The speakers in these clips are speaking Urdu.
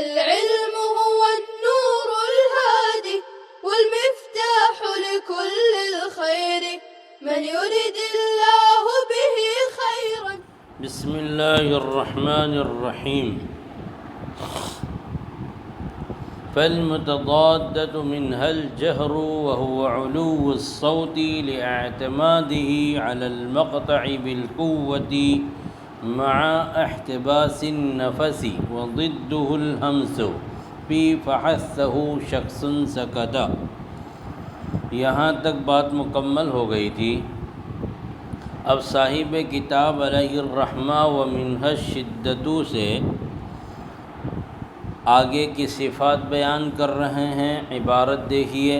العلم هو النور الهادي والمفتاح لكل الخير من يرد الله به خيرا. بسم اللہ الرحمن الرحیم. فالمتضادة منها الجهر وهو علو الصوت لاعتماده على المقطع بالقوة مع احتباس النفس وضده الهمس في فحثه شخص سكت. یہاں تک بات مکمل ہو گئی تھی. اب صاحب کتاب علیہ الرحمہ ومنها الشدۃ سے آگے کی صفات بیان کر رہے ہیں. عبارت دیکھیے: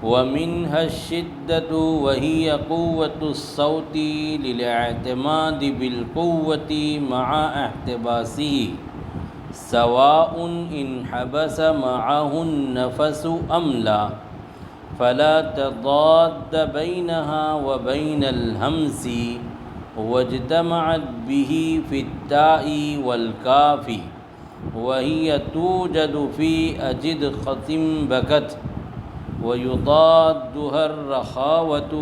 وَمِنْهَا الشِّدَّةُ وَهِيَ قُوَّةُ الصَّوْتِ لِلْاعْتِمَادِ بِالْقُوَّةِ مَعَ احْتِبَاسِهِ سَوَاءٌ انْحَبَسَ مَعَهُ النَّفَسُ أَمْ لَا فَلَا تَضَادَّ بَيْنَهَا وَبَيْنَ الْهَمْسِ وَاجْتَمَعَتْ بِهِ فِي التَّاءِ وَالْكَافِ وَهِيَ تُوجَدُ فِي أَجِدْ خَطِمْ بَكَتْ وَيُضَادُّهَا الرَّخَاوَةُ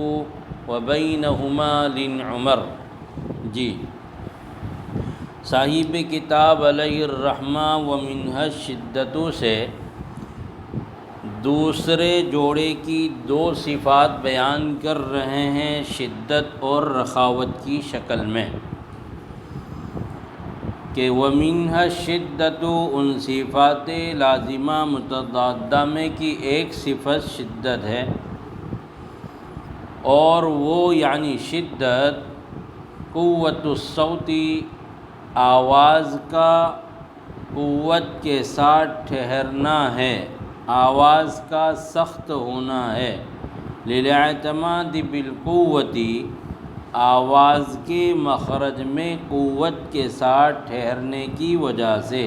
وَبَيْنَهُمَا لِنْعُمَرْ. جی، صاحب کتاب علیہ الرحمہ ومنها الشدۃ سے دوسرے جوڑے کی دو صفات بیان کر رہے ہیں شدت اور رخاوت کی شکل میں، کہ وَمِنْهَا الشِّدَّةُ ان صفات لازمہ متضادہ میں کی ایک صفت شدت ہے، اور وہ یعنی شدت قوت الصوت آواز کا قوت کے ساتھ ٹھہرنا ہے، آواز کا سخت ہونا ہے. للاعتماد بالقوت آواز کے مخرج میں قوت کے ساتھ ٹھہرنے کی وجہ سے،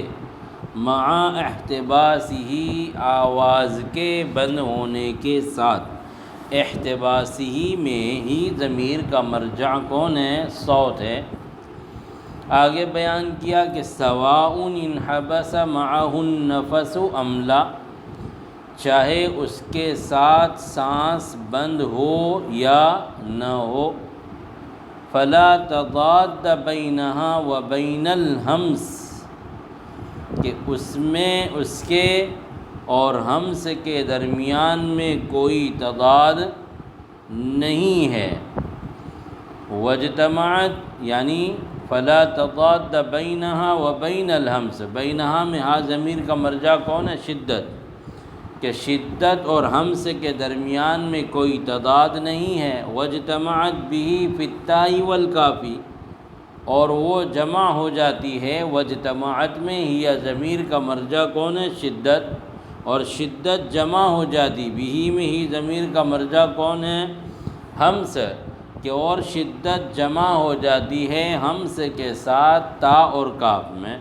مع احتباسہ آواز کے بند ہونے کے ساتھ. احتباسہ میں ہی ضمیر کا مرجع کون ہے؟ صوت ہے. آگے بیان کیا کہ سواء انحبس معہ النفس ام لا، چاہے اس کے ساتھ سانس بند ہو یا نہ ہو. فلا تضاد بینہا وبین الہمس، کہ اس میں اس کے اور ہمس کے درمیان میں کوئی تضاد نہیں ہے. واجتمعت یعنی فلا تضاد بینہا وبین الہمس، بینہا میں ہا ضمیر کا مرجع کون ہے؟ شدت، کہ شدت اور ہمس کے درمیان میں کوئی تضاد نہیں ہے. واجتمعت به فی التاء والکاف، اور وہ جمع ہو جاتی ہے واجتمعت میں ہی ضمیر کا مرجع کون ہے؟ شدت، اور شدت جمع ہو جاتی بھی میں ہی ضمیر کا مرجع کون ہے؟ ہمس، کہ اور شدت جمع ہو جاتی ہے ہمس کے ساتھ تا اور کاف میں،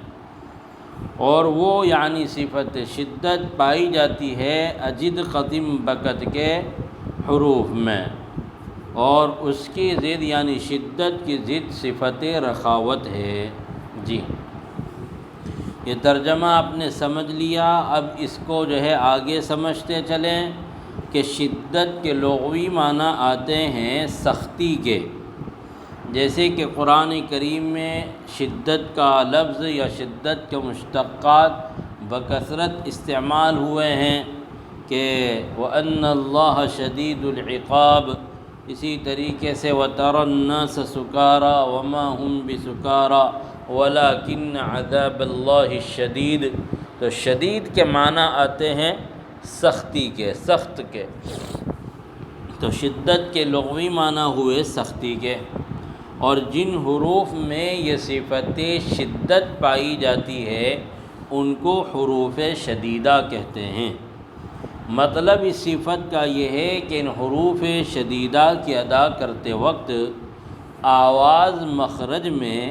اور وہ یعنی صفت شدت پائی جاتی ہے اجد ختم بکت کے حروف میں، اور اس کی ضد یعنی شدت کی ضد صفت رخاوت ہے. جی، یہ ترجمہ آپ نے سمجھ لیا. اب اس کو جو ہے آگے سمجھتے چلیں کہ شدت کے لغوی معنی آتے ہیں سختی کے، جیسے کہ قرآن کریم میں شدت کا لفظ یا شدت کے مشتقات بکثرت استعمال ہوئے ہیں، کہ وَأَنَّ اللَّهَ شَدِيدُ الْعِقَابِ. اسی طریقے سے وَتَرَى النَّاسَ سُكَارَى وَمَا هُمْ بِسُكَارَى وَلَكِنَّ عَذَابَ اللَّهِ الشَّدِيدُ. تو شدید کے معنی آتے ہیں سختی کے، سخت کے. تو شدت کے لغوی معنی ہوئے سختی کے، اور جن حروف میں یہ صفت شدت پائی جاتی ہے ان کو حروف شدیدہ کہتے ہیں. مطلب اس صفت کا یہ ہے کہ ان حروف شدیدہ کی ادا کرتے وقت آواز مخرج میں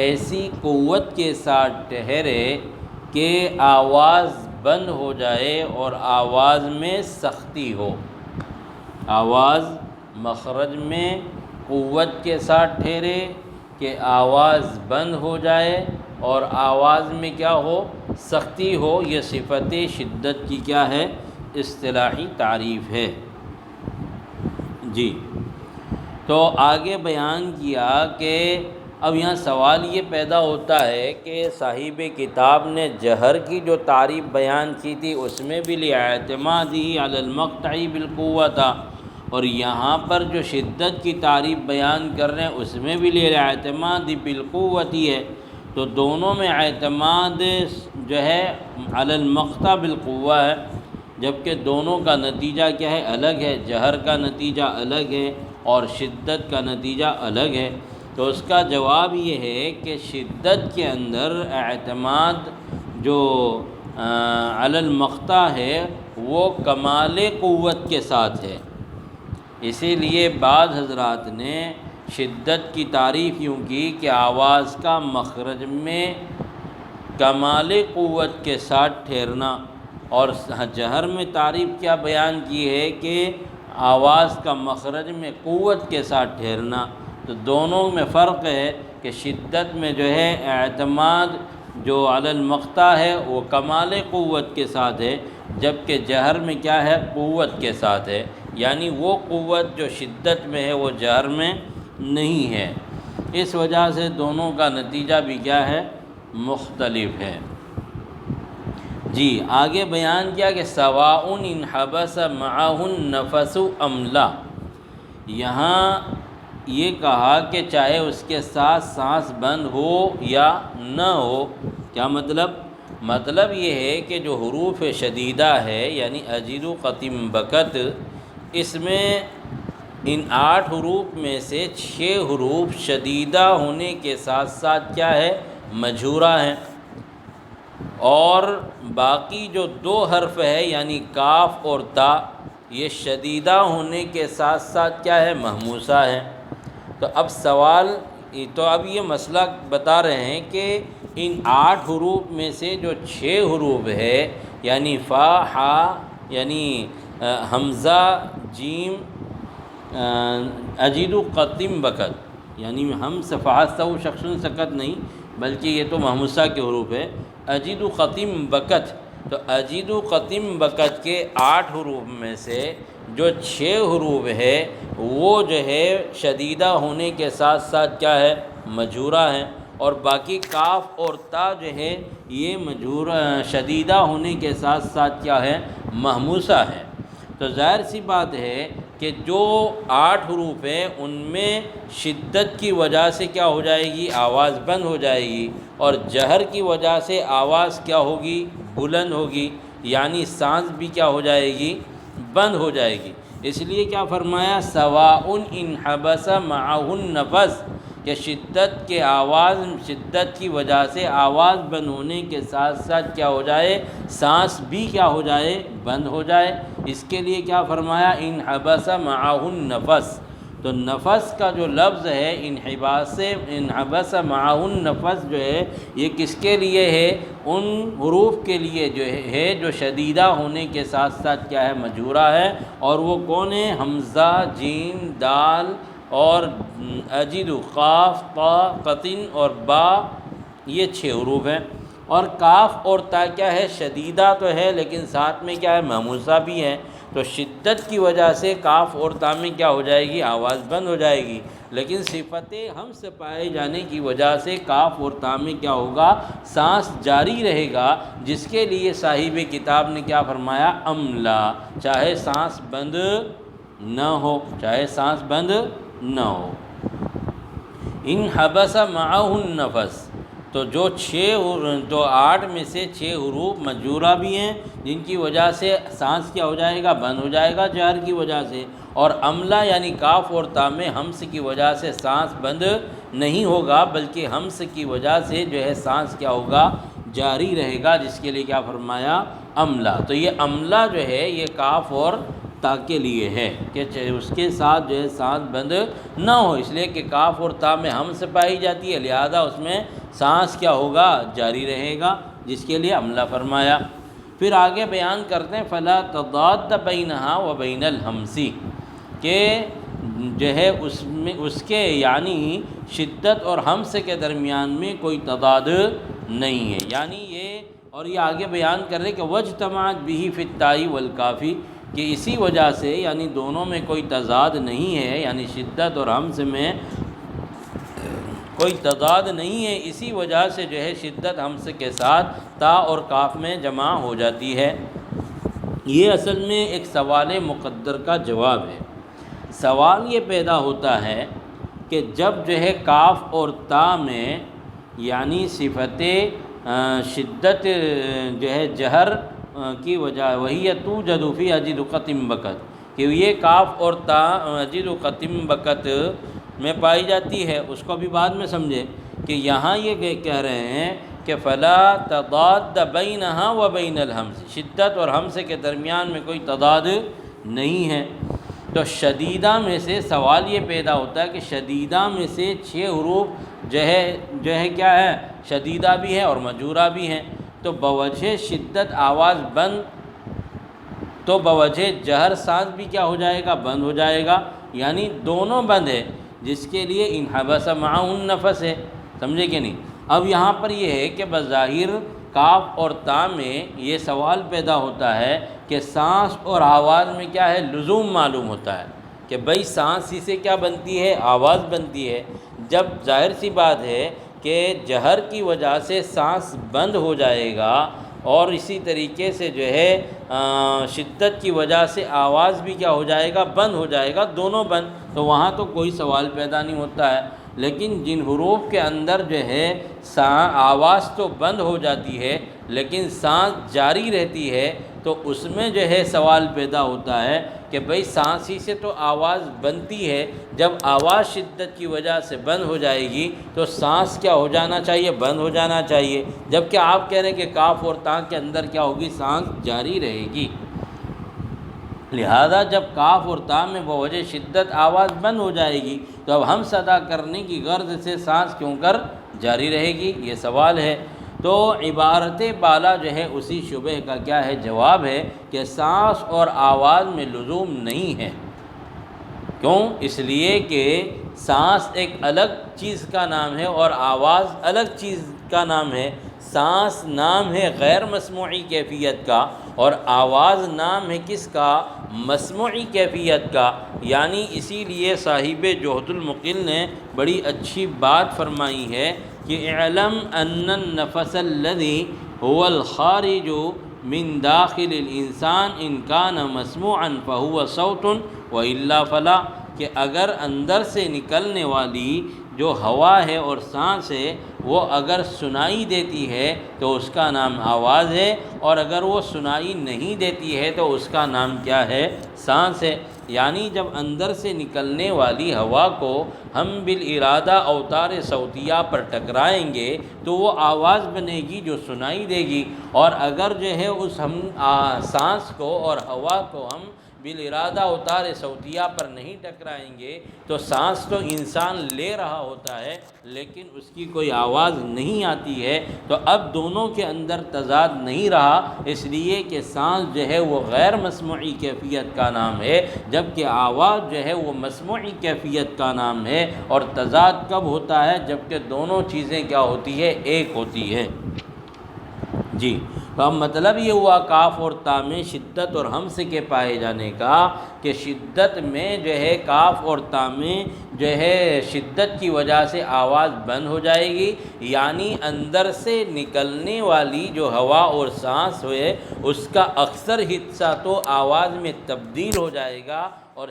ایسی قوت کے ساتھ ٹھہرے کہ آواز بند ہو جائے اور آواز میں سختی ہو. آواز مخرج میں قوت کے ساتھ ٹھہرے کہ آواز بند ہو جائے اور آواز میں کیا ہو؟ سختی ہو، یہ صفت شدت کی کیا ہے؟ اصطلاحی تعریف ہے۔ جی تو آگے بیان کیا کہ اب یہاں سوال یہ پیدا ہوتا ہے کہ صاحب کتاب نے جہر کی جو تعریف بیان کی تھی اس میں بھی لاعتمادہ علی المقطع بالقوہ تھا، اور یہاں پر جو شدت کی تعریف بیان کر رہے ہیں اس میں بھی لاعتماد بالقوت ہے، تو دونوں میں اعتماد جو ہے علی المقطع بالقوہ ہے، جبکہ دونوں کا نتیجہ کیا ہے؟ الگ ہے۔ جہر کا نتیجہ الگ ہے اور شدت کا نتیجہ الگ ہے۔ تو اس کا جواب یہ ہے کہ شدت کے اندر اعتماد جو علی المقطع ہے وہ کمال قوت کے ساتھ ہے، اسی لیے بعض حضرات نے شدت کی تعریف یوں کی کہ آواز کا مخرج میں کمال قوت کے ساتھ ٹھہرنا، اور جہر میں تعریف کیا بیان کی ہے کہ آواز کا مخرج میں قوت کے ساتھ ٹھہرنا۔ تو دونوں میں فرق ہے کہ شدت میں جو ہے اعتماد جو علی المقطع ہے وہ کمال قوت کے ساتھ ہے، جبکہ جہر میں کیا ہے؟ قوت کے ساتھ ہے، یعنی وہ قوت جو شدت میں ہے وہ جہر میں نہیں ہے، اس وجہ سے دونوں کا نتیجہ بھی کیا ہے؟ مختلف ہے۔ جی آگے بیان کیا کہ سواء انحبس معہ النفس ام لا، یہاں یہ کہا کہ چاہے اس کے ساتھ سانس بند ہو یا نہ ہو۔ کیا مطلب؟ مطلب یہ ہے کہ جو حروف شدیدہ ہے یعنی اجید قتم بکت، اس میں ان 8 حروف میں سے 6 حروف شدیدہ ہونے کے ساتھ ساتھ کیا ہے؟ مجھورہ ہیں، اور باقی جو 2 حرف ہے یعنی کاف اور تا یہ شدیدہ ہونے کے ساتھ ساتھ کیا ہے؟ مہموسہ ہے۔ تو اب سوال اب یہ مسئلہ بتا رہے ہیں کہ ان 8 حروف میں سے جو 6 حروف ہے یعنی فا، ہا یعنی حمزہ، جیم، اجید قتم بکت، یعنی ہم صفحات شخص سکت نہیں بلکہ یہ تو مہموسہ کے حروف ہے، اجید قتم بکت۔ تو اجید قتم بکت کے 8 حروف میں سے جو 6 حروف ہے وہ جو ہے شدیدہ ہونے کے ساتھ ساتھ کیا ہے؟ مجھورہ ہیں، اور باقی کاف اور تا جو ہے یہ مجھورہ شدیدہ ہونے کے ساتھ ساتھ کیا ہے؟ مہموسہ ہے۔ تو ظاہر سی بات ہے کہ جو 8 حروف ہیں ان میں شدت کی وجہ سے کیا ہو جائے گی؟ آواز بند ہو جائے گی، اور جہر کی وجہ سے آواز کیا ہوگی؟ بلند ہوگی، یعنی سانس بھی کیا ہو جائے گی؟ بند ہو جائے گی۔ اس لیے کیا فرمایا؟ سواء انحبس معہ النفس، کہ شدت کی وجہ سے آواز بند ہونے کے ساتھ ساتھ کیا ہو جائے؟ سانس بھی کیا ہو جائے؟ بند ہو جائے۔ اس کے لیے کیا فرمایا؟ انحبس معہ النفس۔ تو نفس کا جو لفظ ہے انحبس معہ النفس جو ہے یہ کس کے لیے ہے؟ ان حروف کے لیے جو ہے جو شدیدہ ہونے کے ساتھ ساتھ کیا ہے؟ مجھورہ ہے، اور وہ کون ہے؟ حمزہ، جیم، دال اور اجید، قاف، طا، قطن اور با، یہ 6 حروف ہیں۔ اور کاف اور تا کیا ہے؟ شدیدہ تو ہے لیکن ساتھ میں کیا ہے؟ مہموسہ بھی ہے۔ تو شدت کی وجہ سے کاف اور تا میں کیا ہو جائے گی؟ آواز بند ہو جائے گی، لیکن صفت ہم سے پائے جانے کی وجہ سے کاف اور تا میں کیا ہوگا؟ سانس جاری رہے گا، جس کے لیے صاحب کتاب نے کیا فرمایا؟ املا، چاہے سانس بند نہ ہو، چاہے سانس بند نہ ہو۔ انحبس معہ النفس، تو جو 8 میں سے 6 حروف مجھورہ بھی ہیں جن کی وجہ سے سانس کیا ہو جائے گا؟ بند ہو جائے گا جہر کی وجہ سے، اور املا یعنی کاف اور تا میں ہمس کی وجہ سے سانس بند نہیں ہوگا بلکہ ہمس کی وجہ سے جو ہے سانس کیا ہوگا؟ جاری رہے گا، جس کے لیے کیا فرمایا؟ املا۔ تو یہ املا جو ہے یہ کاف اور تا کے لیے ہے کہ اس کے ساتھ جو ہے سانس بند نہ ہو، اس لیے کہ کاف اور تا میں ہم سے پائی جاتی ہے، لہذا اس میں سانس کیا ہوگا؟ جاری رہے گا، جس کے لیے املا فرمایا۔ پھر آگے بیان کرتے ہیں فلا تضاد بینہا و بین الہمس، کہ جو ہے اس کے یعنی شدت اور ہمس کے درمیان میں کوئی تضاد نہیں ہے، یعنی یہ اور یہ آگے بیان کر رہے کہ وجتمعت به فی التاء والکافی، کہ اسی وجہ سے یعنی دونوں میں کوئی تضاد نہیں ہے، یعنی شدت اور ہمز میں کوئی تضاد نہیں ہے، اسی وجہ سے جو ہے شدت ہمز کے ساتھ تا اور کاف میں جمع ہو جاتی ہے۔ یہ اصل میں ایک سوال مقدر کا جواب ہے۔ سوال یہ پیدا ہوتا ہے کہ جب جو ہے کاف اور تا میں یعنی صفت شدت جو ہے جہر کی وجہ وہی توجد فی اجد قتم بکت، کہ یہ کاف اور تا اجد قتم بکت میں پائی جاتی ہے، اس کو بھی بعد میں سمجھے کہ یہاں یہ کہہ رہے ہیں کہ فلا تضاد بینہا و بین الہمز، شدت اور ہمز کے درمیان میں کوئی تضاد نہیں ہے۔ تو شدیدہ میں سے سوال یہ پیدا ہوتا ہے کہ شدیدہ میں سے 6 حروف جو ہے کیا ہے، شدیدہ بھی ہے اور مجرورہ بھی ہیں، تو بوجہ شدت آواز بند، تو بوجہ جہر سانس بھی کیا ہو جائے گا، بند ہو جائے گا، یعنی دونوں بند ہے، جس کے لیے انحبس معہ النفس ہے، سمجھے کہ نہیں؟ اب یہاں پر یہ ہے کہ بظاہر کاف اور تا میں یہ سوال پیدا ہوتا ہے کہ سانس اور آواز میں کیا ہے، لزوم معلوم ہوتا ہے کہ بھئی سانس ہی سے کیا بنتی ہے، آواز بنتی ہے، جب ظاہر سی بات ہے کہ جہر کی وجہ سے سانس بند ہو جائے گا اور اسی طریقے سے جو ہے شدت کی وجہ سے آواز بھی کیا ہو جائے گا، بند ہو جائے گا، دونوں بند، تو وہاں تو کوئی سوال پیدا نہیں ہوتا ہے۔ لیکن جن حروف کے اندر جو ہے آواز تو بند ہو جاتی ہے لیکن سانس جاری رہتی ہے، تو اس میں جو ہے سوال پیدا ہوتا ہے کہ بھئی سانس ہی سے تو آواز بنتی ہے، جب آواز شدت کی وجہ سے بند ہو جائے گی تو سانس کیا ہو جانا چاہیے، بند ہو جانا چاہیے، جبکہ آپ کہہ رہے ہیں کہ کاف اور تا کے اندر کیا ہوگی، سانس جاری رہے گی۔ لہذا جب کاف اور تا میں بوجہ شدت آواز بند ہو جائے گی تو اب ہم ادا کرنے کی غرض سے سانس کیوں کر جاری رہے گی، یہ سوال ہے۔ تو عبارت بالا جو ہے اسی شبہ کا کیا ہے، جواب ہے کہ سانس اور آواز میں لزوم نہیں ہے۔ کیوں؟ اس لیے کہ سانس ایک الگ چیز کا نام ہے اور آواز الگ چیز کا نام ہے۔ سانس نام ہے غیر مسموعی کیفیت کا اور آواز نام ہے کس کا، مسموعی کیفیت کا، یعنی اسی لیے صاحب جوہد المقل نے بڑی اچھی بات فرمائی ہے کہ اعلم ان النفس الذي هو الخارج من داخل الانسان ان كان مسموعا فهو صوت والا فلا، کہ اگر اندر سے نکلنے والی جو ہوا ہے اور سانس ہے وہ اگر سنائی دیتی ہے تو اس کا نام آواز ہے، اور اگر وہ سنائی نہیں دیتی ہے تو اس کا نام کیا ہے، سانس ہے۔ یعنی جب اندر سے نکلنے والی ہوا کو ہم بالارادہ اوتار صوتیہ پر ٹکرائیں گے تو وہ آواز بنے گی جو سنائی دے گی، اور اگر جو ہے اس ہم سانس کو اور ہوا کو ہم بالارادہ اوتار صوتیہ پر نہیں ٹکرائیں گے تو سانس تو انسان لے رہا ہوتا ہے لیکن اس کی کوئی آواز نہیں آتی ہے۔ تو اب دونوں کے اندر تضاد نہیں رہا، اس لیے کہ سانس جو ہے وہ غیر مسموعی کیفیت کا نام ہے، جبکہ آواز جو ہے وہ مسموعی کیفیت کا نام ہے۔ اور تضاد کب ہوتا ہے، جبکہ دونوں چیزیں کیا ہوتی ہے، ایک ہوتی ہے۔ جی، تو اب مطلب یہ ہوا کاف اور تا میں شدت اور ہمز کے پائے جانے کا کہ شدت میں جو ہے کاف اور تا میں جو ہے شدت کی وجہ سے آواز بند ہو جائے گی، یعنی اندر سے نکلنے والی جو ہوا اور سانس ہے اس کا اکثر حصہ تو آواز میں تبدیل ہو جائے گا اور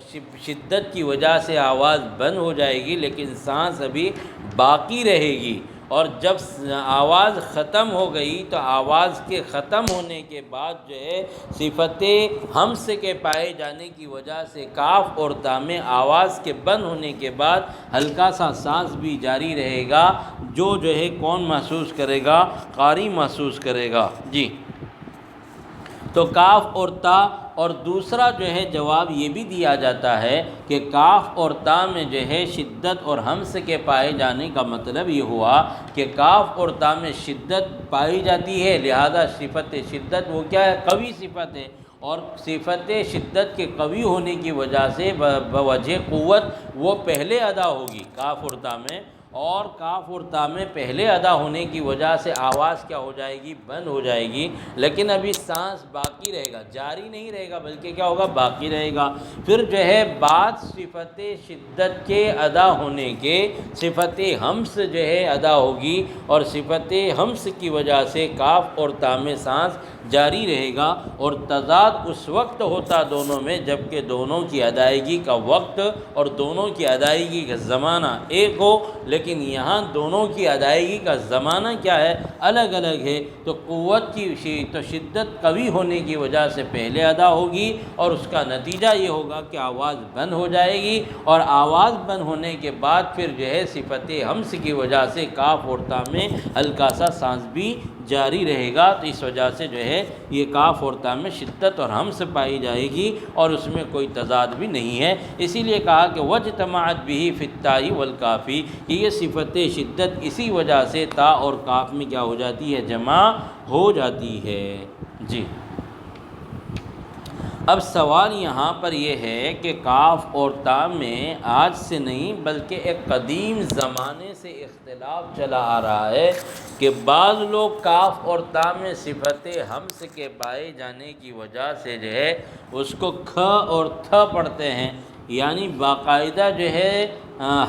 شدت کی وجہ سے آواز بند ہو جائے گی، لیکن سانس ابھی باقی رہے گی۔ اور جب آواز ختم ہو گئی تو آواز کے ختم ہونے کے بعد جو ہے صفت ہمز کے پائے جانے کی وجہ سے کاف اور تا میں آواز کے بند ہونے کے بعد ہلکا سا سانس بھی جاری رہے گا، جو ہے کون محسوس کرے گا، قاری محسوس کرے گا۔ جی، تو کاف اور تا، اور دوسرا جو ہے جواب یہ بھی دیا جاتا ہے کہ کاف اور تا میں جو ہے شدت اور ہمز کے پائے جانے کا مطلب یہ ہوا کہ کاف اور تا میں شدت پائی جاتی ہے، لہذا صفت شدت وہ کیا ہے، قوی صفت ہے، اور صفت شدت کے قوی ہونے کی وجہ سے بوجہ قوت وہ پہلے ادا ہوگی کاف اور تا میں، اور کاف اور تا میں پہلے ادا ہونے کی وجہ سے آواز کیا ہو جائے گی؟ بند ہو جائے گی، لیکن ابھی سانس باقی رہے گا، جاری نہیں رہے گا بلکہ کیا ہوگا؟ باقی رہے گا۔ پھر جو ہے بعد صفت شدت کے ادا ہونے کے صفت ہمس جو ہے ادا ہوگی، اور صفت ہمس کی وجہ سے کاف اور تا میں سانس جاری رہے گا، اور تضاد اس وقت ہوتا دونوں میں جب کہ دونوں کی ادائیگی کا وقت اور دونوں کی ادائیگی کا زمانہ ایک ہو، لیکن یہاں دونوں کی ادائیگی کا زمانہ کیا ہے؟ الگ الگ ہے۔ تو قوت کی تو شدت قوی ہونے کی وجہ سے پہلے ادا ہوگی، اور اس کا نتیجہ یہ ہوگا کہ آواز بند ہو جائے گی، اور آواز بند ہونے کے بعد پھر جو ہے صفت ہمس کی وجہ سے کاف اور تا میں ہلکا سا سانس بھی جاری رہے گا۔ تو اس وجہ سے جو ہے یہ کاف اور تا میں شدت اور ہمس پائی جائے گی، اور اس میں کوئی تضاد بھی نہیں ہے۔ اسی لیے کہا کہ وجتمعت به فی التاء والکافی، کہ یہ صفت شدت اسی وجہ سے تا اور کاف میں کیا ہو جاتی ہے؟ جمع ہو جاتی ہے۔ جی، اب سوال یہاں پر یہ ہے کہ کاف اور تا میں آج سے نہیں بلکہ ایک قدیم زمانے سے اختلاف چلا آ رہا ہے کہ بعض لوگ کاف اور تا میں صفت ہمس کے پائے جانے کی وجہ سے جو ہے اس کو کھ اور تھ پڑھتے ہیں، یعنی باقاعدہ جو ہے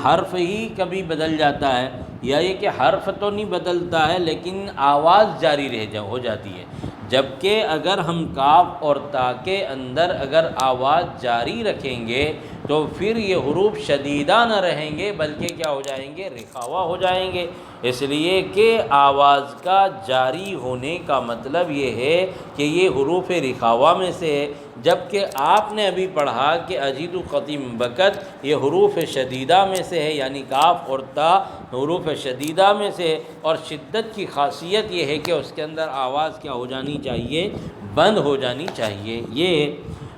حرف ہی کبھی بدل جاتا ہے، یا یہ کہ حرف تو نہیں بدلتا ہے لیکن آواز جاری ہو جاتی ہے، جبکہ اگر ہم کاف اور تا کے اندر اگر آواز جاری رکھیں گے تو پھر یہ حروف شدیدہ نہ رہیں گے بلکہ کیا ہو جائیں گے؟ رخاوہ ہو جائیں گے۔ اس لیے کہ آواز کا جاری ہونے کا مطلب یہ ہے کہ یہ حروف رخاوہ میں سے ہے، جبکہ آپ نے ابھی پڑھا کہ اجید قدیم بکت یہ حروف شدیدہ میں سے ہے، یعنی کاف اور تا حروف شدیدہ میں سے ہے، اور شدت کی خاصیت یہ ہے کہ اس کے اندر آواز کیا ہو جانی چاہیے؟ بند ہو جانی چاہیے۔ یہ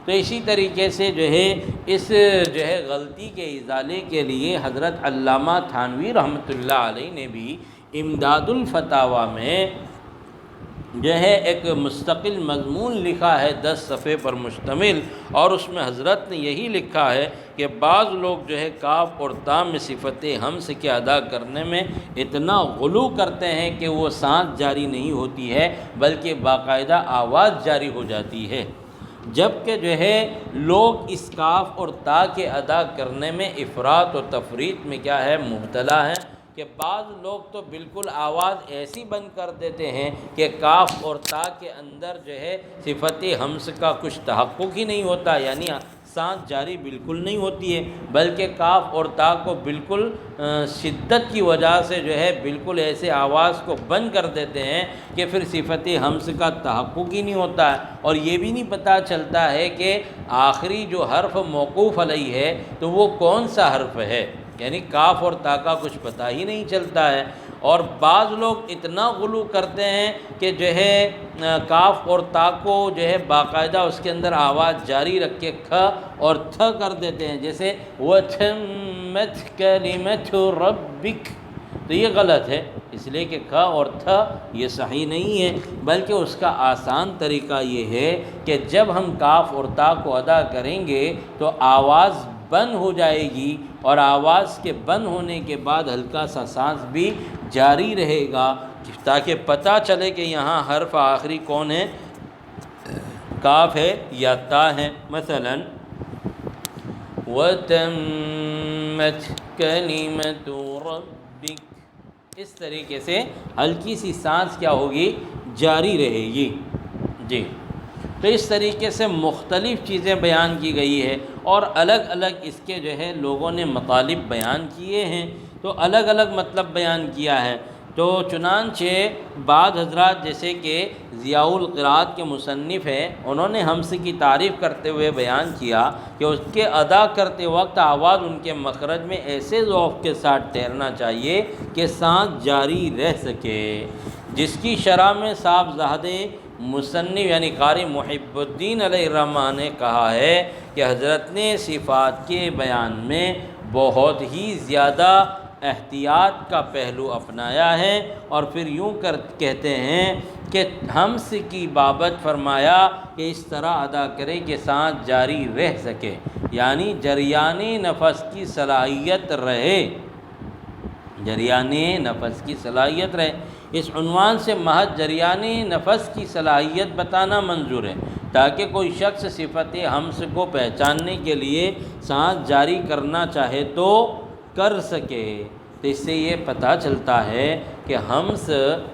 تو اسی طریقے سے جو ہے اس جو ہے غلطی کے ازالے کے لیے حضرت علامہ تھانوی رحمۃ اللہ علیہ نے بھی امداد الفتاویٰ میں جو ہے ایک مستقل مضمون لکھا ہے 10 صفحے پر مشتمل، اور اس میں حضرت نے یہی لکھا ہے کہ بعض لوگ جو ہے کاف اور تا میں صفت ہمس کے ادا کرنے میں اتنا غلو کرتے ہیں کہ وہ سانس جاری نہیں ہوتی ہے بلکہ باقاعدہ آواز جاری ہو جاتی ہے، جبکہ جو ہے لوگ اس کاف اور تا کے ادا کرنے میں افراط و تفریط میں کیا ہے؟ مبتلا ہیں، کہ بعض لوگ تو بالکل آواز ایسی بند کر دیتے ہیں کہ کاف اور تا کے اندر جو ہے صفت ہمس کا کچھ تحقق ہی نہیں ہوتا، یعنی سانس جاری بالکل نہیں ہوتی ہے، بلکہ کاف اور تا کو بالکل شدت کی وجہ سے جو ہے بالکل ایسے آواز کو بند کر دیتے ہیں کہ پھر صفت ہمس کا تحقق ہی نہیں ہوتا ہے، اور یہ بھی نہیں پتہ چلتا ہے کہ آخری جو حرف موقوف علیہ ہے تو وہ کون سا حرف ہے، یعنی کاف اور تا کا کچھ پتہ ہی نہیں چلتا ہے۔ اور بعض لوگ اتنا غلو کرتے ہیں کہ جو ہے کاف اور تا کو جو ہے باقاعدہ اس کے اندر آواز جاری رکھ کے کھ اور تھ کر دیتے ہیں، جیسے وَتَمَّتْ كَلِمَتُ رَبِّكَ، تو یہ غلط ہے، اس لیے کہ کھ اور تھ یہ صحیح نہیں ہے، بلکہ اس کا آسان طریقہ یہ ہے کہ جب ہم کاف اور تا کو ادا کریں گے تو آواز بند ہو جائے گی، اور آواز کے بند ہونے کے بعد ہلکا سا سانس بھی جاری رہے گا تاکہ پتہ چلے کہ یہاں حرف آخری کون ہے؟ کاف ہے یا تا ہے۔ مثلا وَتَمَّتْ كَلِمَتُ رَبِّكَ، اس طریقے سے ہلکی سی سانس کیا ہوگی؟ جاری رہے گی۔ جی، تو اس طریقے سے مختلف چیزیں بیان کی گئی ہے، اور الگ الگ اس کے جو ہے لوگوں نے مطالب بیان کیے ہیں، تو الگ الگ مطلب بیان کیا ہے۔ تو چنانچہ بعض حضرات جیسے کہ ضیاء القراءت کے مصنف ہیں، انہوں نے ہمس کی تعریف کرتے ہوئے بیان کیا کہ اس کے ادا کرتے وقت آواز ان کے مخرج میں ایسے ذوق کے ساتھ ٹھہرنا چاہیے کہ سانس جاری رہ سکے، جس کی شرح میں صاحب زہدِ مصنف یعنی قاری محب الدین علیہ الرحمہ نے کہا ہے کہ حضرت نے صفات کے بیان میں بہت ہی زیادہ احتیاط کا پہلو اپنایا ہے، اور پھر یوں کہتے ہیں کہ ہمس کی بابت فرمایا کہ اس طرح ادا کرے کہ سانس جاری رہ سکے، یعنی جریان نفس کی صلاحیت رہے۔ جریان نفس کی صلاحیت رہے۔ اس عنوان سے محض جریان نفس کی صلاحیت بتانا منظور ہے تاکہ کوئی شخص صفت حمس کو پہچاننے کے لیے سانس جاری کرنا چاہے تو کر سکے۔ تو اس سے یہ پتہ چلتا ہے کہ حمس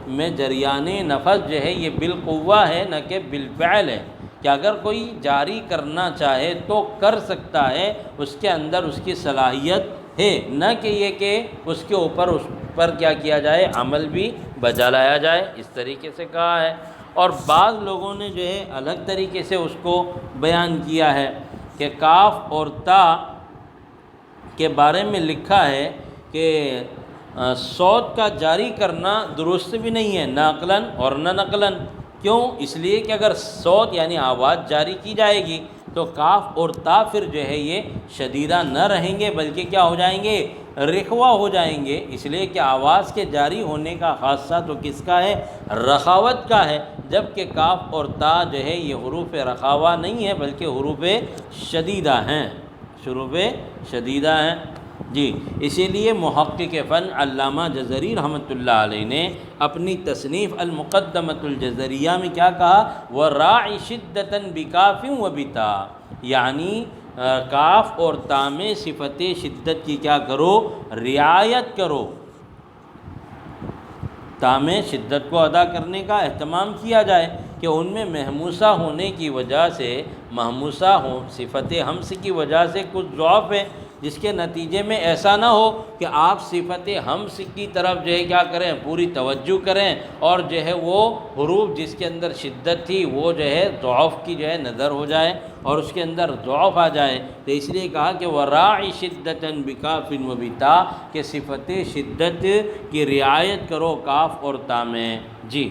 میں جریان نفس جو ہے یہ بالقوہ ہے نہ کہ بالفعل ہے، کہ اگر کوئی جاری کرنا چاہے تو کر سکتا ہے، اس کے اندر اس کی صلاحیت ہے، نہ کہ یہ کہ اس کے اوپر اس پر کیا کیا جائے، عمل بھی بجا لایا جائے۔ اس طریقے سے کہا ہے۔ اور بعض لوگوں نے جو ہے الگ طریقے سے اس کو بیان کیا ہے کہ کاف اور تا کے بارے میں لکھا ہے کہ صوت کا جاری کرنا درست بھی نہیں ہے، نہ عقلاً اور نہ نقلاً۔ کیوں؟ اس لیے کہ اگر صوت یعنی آواز جاری کی جائے گی تو کاف اور تا پھر جو ہے یہ شدیدہ نہ رہیں گے بلکہ کیا ہو جائیں گے، رخوا ہو جائیں گے۔ اس لیے کہ آواز کے جاری ہونے کا خاصہ تو کس کا ہے، رخاوت کا ہے، جبکہ کاف اور تا جو ہے یہ حروف رخاوہ نہیں ہے بلکہ حروف شدیدہ ہیں، حروف شدیدہ ہیں۔ جی اسی لیے محقق فن علامہ جزری رحمۃ اللہ علیہ نے اپنی تصنیف المقدمۃ الجزریہ میں کیا کہا، وَرَاعِ شِدَّةً بِكَافٍ وَبِتَا، یعنی کاف اور تا میں صفت شدت کی کیا کرو، رعایت کرو، تا میں شدت کو ادا کرنے کا اہتمام کیا جائے کہ ان میں محموسہ ہونے کی وجہ سے، محموسہ ہو صفت حمس کی وجہ سے کچھ ضعف ہے، جس کے نتیجے میں ایسا نہ ہو کہ آپ صفت حمس کی طرف جو ہے کیا کریں، پوری توجہ کریں اور جو ہے وہ حروف جس کے اندر شدت تھی وہ جو ہے ضعف کی جو ہے نظر ہو جائے اور اس کے اندر ضعف آ جائے۔ تو اس لیے کہا کہ وَرَاعِ شِدَّةً بِكَافٍ وَبِتَا، کہ صفت شدت کی رعایت کرو کاف اور تا میں۔ جی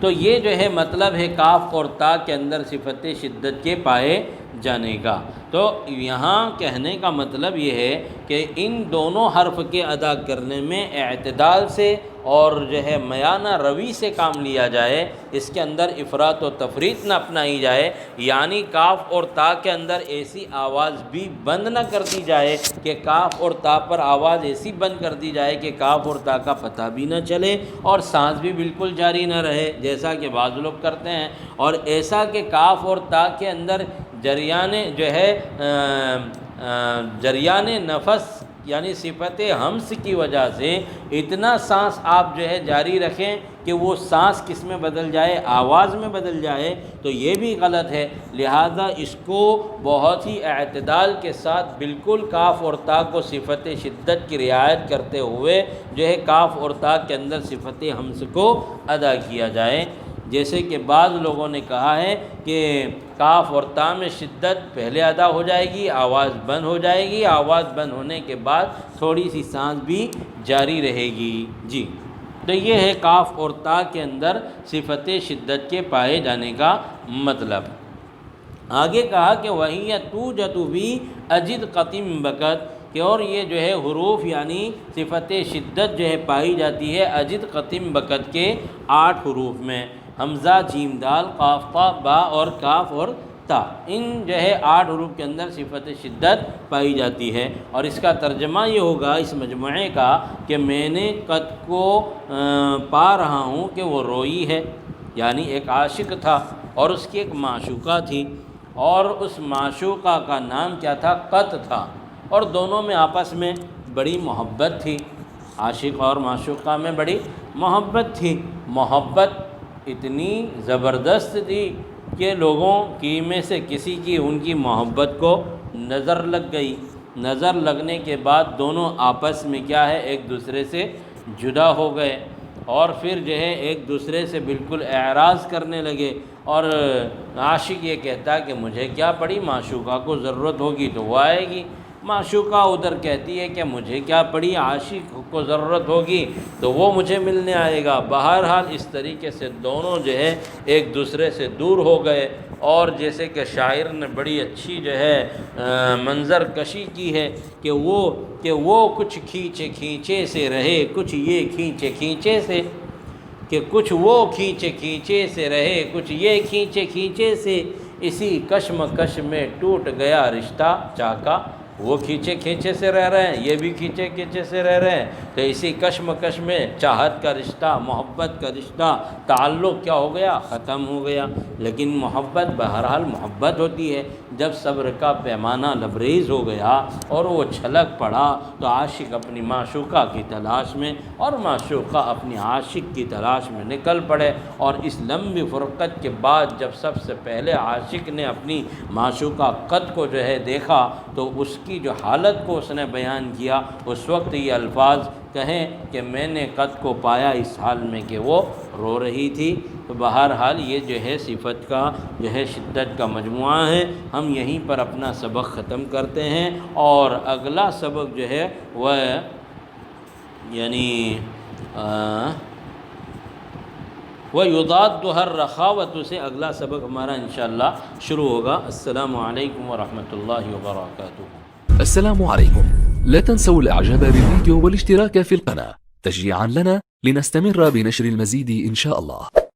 تو یہ جو ہے مطلب ہے کاف اور تا کے اندر صفت شدت کے پائے جانے کا۔ تو یہاں کہنے کا مطلب یہ ہے کہ ان دونوں حرف کے ادا کرنے میں اعتدال سے اور جو ہے میانہ روی سے کام لیا جائے، اس کے اندر افراط و تفریط نہ اپنائی جائے، یعنی کاف اور تا کے اندر ایسی آواز بھی بند نہ کر دی جائے کہ کاف اور تا پر آواز ایسی بند کر دی جائے کہ کاف اور تا کا پتہ بھی نہ چلے اور سانس بھی بالکل جاری نہ رہے، جیسا کہ بعض لوگ کرتے ہیں، اور ایسا کہ کاف اور تا کے اندر جریان جو ہے جریان نفس یعنی صفت حمس کی وجہ سے اتنا سانس آپ جو ہے جاری رکھیں کہ وہ سانس کس میں بدل جائے، آواز میں بدل جائے، تو یہ بھی غلط ہے۔ لہذا اس کو بہت ہی اعتدال کے ساتھ بالکل کاف اور تا کو صفت شدت کی رعایت کرتے ہوئے جو ہے کاف اور تا کے اندر صفت حمس کو ادا کیا جائے۔ جیسے کہ بعض لوگوں نے کہا ہے کہ کاف اور تا میں شدت پہلے ادا ہو جائے گی، آواز بند ہو جائے گی، آواز بند ہونے کے بعد تھوڑی سی سانس بھی جاری رہے گی۔ جی تو یہ ہے کاف اور تا کے اندر صفت شدت کے پائے جانے کا مطلب۔ آگے کہا کہ وَهِيَ تُوجَدُ بِأَجِدْ قَطِمْ بَكَتْ، کہ اور یہ جو ہے حروف یعنی صفت شدت جو ہے پائی جاتی ہے اجد قطم بکت کے 8 حروف میں، حمزہ، جیم، دال، قاف، قاف، با اور کاف اور تا، ان جو ہے 8 حروف کے اندر صفت شدت پائی جاتی ہے۔ اور اس کا ترجمہ یہ ہوگا اس مجموعے کا کہ میں نے قط کو پا رہا ہوں کہ وہ روئی ہے، یعنی ایک عاشق تھا اور اس کی ایک معشوقہ تھی، اور اس معشوقہ کا نام کیا تھا، قط تھا، اور دونوں میں آپس میں بڑی محبت تھی، عاشق اور معشوقہ میں بڑی محبت تھی۔ محبت اتنی زبردست تھی کہ لوگوں کی میں سے کسی کی ان کی محبت کو نظر لگ گئی۔ نظر لگنے کے بعد دونوں آپس میں کیا ہے، ایک دوسرے سے جدا ہو گئے اور پھر جو ہے ایک دوسرے سے بالکل اعراض کرنے لگے، اور عاشق یہ کہتا کہ مجھے کیا پڑی، معشوقہ کو ضرورت ہوگی تو وہ آئے گی، معشوقہ ادھر کہتی ہے کہ مجھے کیا پڑی، عاشق کو ضرورت ہوگی تو وہ مجھے ملنے آئے گا۔ بہرحال اس طریقے سے دونوں جو ہے ایک دوسرے سے دور ہو گئے، اور جیسے کہ شاعر نے بڑی اچھی جو ہے منظر کشی کی ہے کہ وہ کچھ کھینچے کھینچے سے رہے، کچھ یہ کھینچے کھینچے سے، کہ کچھ وہ کھینچے کھینچے سے رہے، کچھ یہ کھینچے کھینچے سے، اسی کشمکش میں ٹوٹ گیا رشتہ چاکا وہ کھینچے کھینچے سے رہ رہے ہیں، یہ بھی کھینچے کھینچے سے رہ رہے ہیں، تو اسی کشمکش میں چاہت کا رشتہ، محبت کا رشتہ، تعلق کیا ہو گیا؟ ختم ہو گیا۔ لیکن محبت بہرحال محبت ہوتی ہے۔ جب صبر کا پیمانہ لبریز ہو گیا اور وہ چھلک پڑا تو عاشق اپنی معشوقہ کی تلاش میں اور معشوقہ اپنی عاشق کی تلاش میں نکل پڑے، اور اس لمبی فرقت کے بعد جب سب سے پہلے عاشق نے اپنی معشوقہ قد کو جو ہے دیکھا تو اس کی جو حالت کو اس نے بیان کیا، اس وقت یہ الفاظ کہیں کہ میں نے قد کو پایا اس حال میں کہ وہ رو رہی تھی۔ تو بہرحال یہ جو ہے صفت کا جو ہے شدت کا مجموعہ ہے۔ ہم یہیں پر اپنا سبق ختم کرتے ہیں، اور اگلا سبق جو ہے وہ یعنی وَيُضَادُّهَا الرَّخَاوَةُ سے اگلا سبق ہمارا انشاءاللہ شروع ہوگا۔ السلام علیکم ورحمۃ اللہ وبرکاتہ۔ السلام عليكم. لا تنسوا الاعجاب بالفيديو والاشتراك في القناة تشجيعا لنا لنستمر بنشر المزيد إن شاء الله.